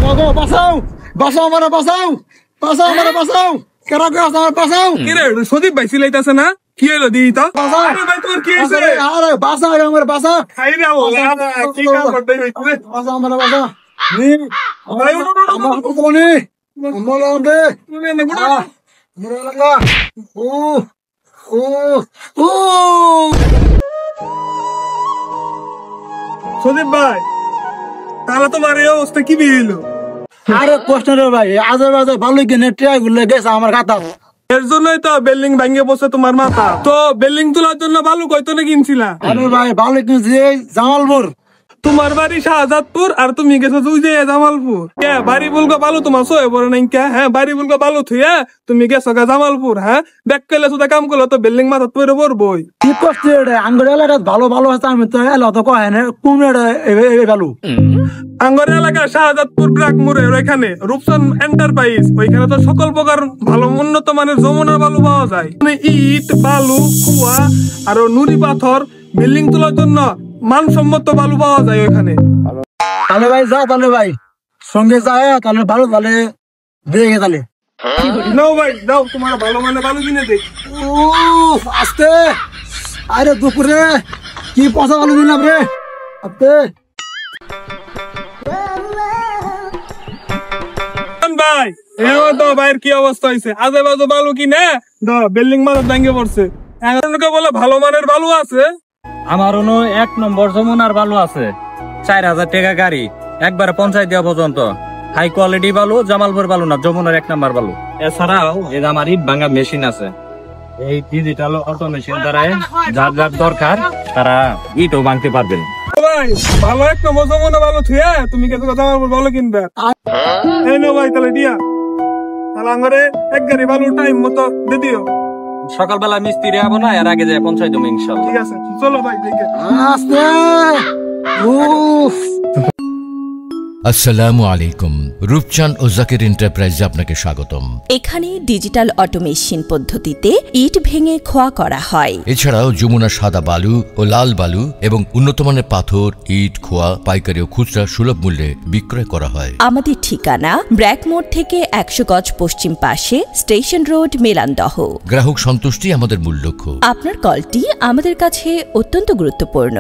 আমাকে বাঁচাও, বাঁচাও আমারে, বাঁচাও, বাঁচাও আমারে, বাঁচাও। কেরা কে আছে আমার, বাঁচাও। কি রে সদীপ ভাই সিলাইতাছে না? কি হলো দি তো? আরে ভাই তোর কি হইছে? আরে বাঁচাও আমারে, বাঁচাও। খাই রে ওলা কি কাম করতে হইছে? বাঁচাও আমারে, বাঁচাও। নি ভাই উঠো আমার কোনি মোলা দে মোলা লাগা। ও ও ও সদীপ ভাই তাহলে তোমার এই অবস্থা কি হইলো? আরে প্রশ্ন রে ভাই, আজে বাজে ভালো কিনে ট্রাই গুলো গেছে আমার খাতা। এর জন্যই তো বিল্ডিং ভেঙে বসে তোমার মাথা। তো বিল্ডিং তোলার জন্য বালু কয়তো না কিনছিলা? আরে ভাই ভালো কিনছি জামালপুর। তোমার বাড়ি শাহজাদপুর আর তুমি গেছো তুই যে জামালপুর। কে বাড়ি বলগো বালু তোমার সয়ে পড়ে নাই কে? হ্যাঁ বাড়ি বলগো বালু থুয়ে তুমি গেছো গা জামালপুর। হ্যাঁ ব্যাক করলে শুধু কাম করলো তো বিল্ডিং মাথা পড়ে পড়বই। কি করছি রে আঙ্গুর এলাকাত ভালো ভালো আছে, আমি তো এলো তো কয় না কোন ভালো আঙ্গর এলাকা শাহজাদপুর ব্রাকমুরে ওইখানে রূপসন এন্টারপ্রাইজ, ওইখানে তো সকল প্রকার ভালো উন্নত মানের যমুনার বালু পাওয়া যায়। মানে ইট বালু কুয়া আর নুড়ি পাথর বিল্ডিং তোলার জন্য মানসম্মত বালু পাওয়া যায় ওইখানে। তাহলে ভাই যাও, তাহলে ভাই সঙ্গে যায় তাহলে ভালো, তাহলে দেখে তাহলে নাও ভাই যাও, তোমার ভালো মানে বালু কিনে দে। আস্তে। আরে দুপুরে কি পয়সা ভালো দিলাম রে আস্তে। ভাই এও তো ভাইয়ের কি অবস্থা হয়েছে, আজে বাজে বালু কিনে বিল্ডিং মাথা ভেঙে পড়ছে। এখন বলে ভালো মানের বালু আছে। আমার অন্য 1 নম্বর যমুনার বালু আছে, 4000 টাকা গাড়ি, একবার পঞ্চায়েত দেওয়া পর্যন্ত। হাই কোয়ালিটি বালু, জামালপুর বালু না, যমুনার 1 নম্বর বালু। এছাড়াও এই যে আমার ইট ভাঙা মেশিন আছে, এই ডিজিটাল অটো মেশিন দ্বারা যার যার দরকার তারা ইটও ভাঙতে পারবেন। ভাই ভালো 1 নম্বর যমুনা বালু থুয়ে তুমি গেছো জামালপুর বালু কিনবে। এই নো ভাই তাহলে দিয়া, তাহলে আমারে 1 গাড়ি বালু টাইম মতো দিয়ে দিও। সকালবেলা মিস্ত্রি আবো না, এর আগে যায় পঞ্চায়েত দেবো ইনশাল্লাহ। ঠিক আছে চলো ভাই দেখে আস্তে। উফ আসসালামু আলাইকুম, রূপচান ও জাকির এন্টারপ্রাইজে আপনাকে স্বাগতম। এখানে ডিজিটাল অটোমেশন পদ্ধতিতে ইট ভেঙে খোয়া করা হয়। এছাড়াও যমুনা সাদা বালু ও লাল বালু এবং উন্নতমানের পাথর, ইট, খোয়া পাইকারি ও খুচরা সুলভ মূল্যে বিক্রয় করা হয়। আমাদের ঠিকানা ব্র্যাকমোড় থেকে 100 গজ পশ্চিম পাশে, স্টেশন রোড, মেলান্দহ। গ্রাহক সন্তুষ্টি আমাদের মূল লক্ষ্য। আপনার কলটি আমাদের কাছে অত্যন্ত গুরুত্বপূর্ণ।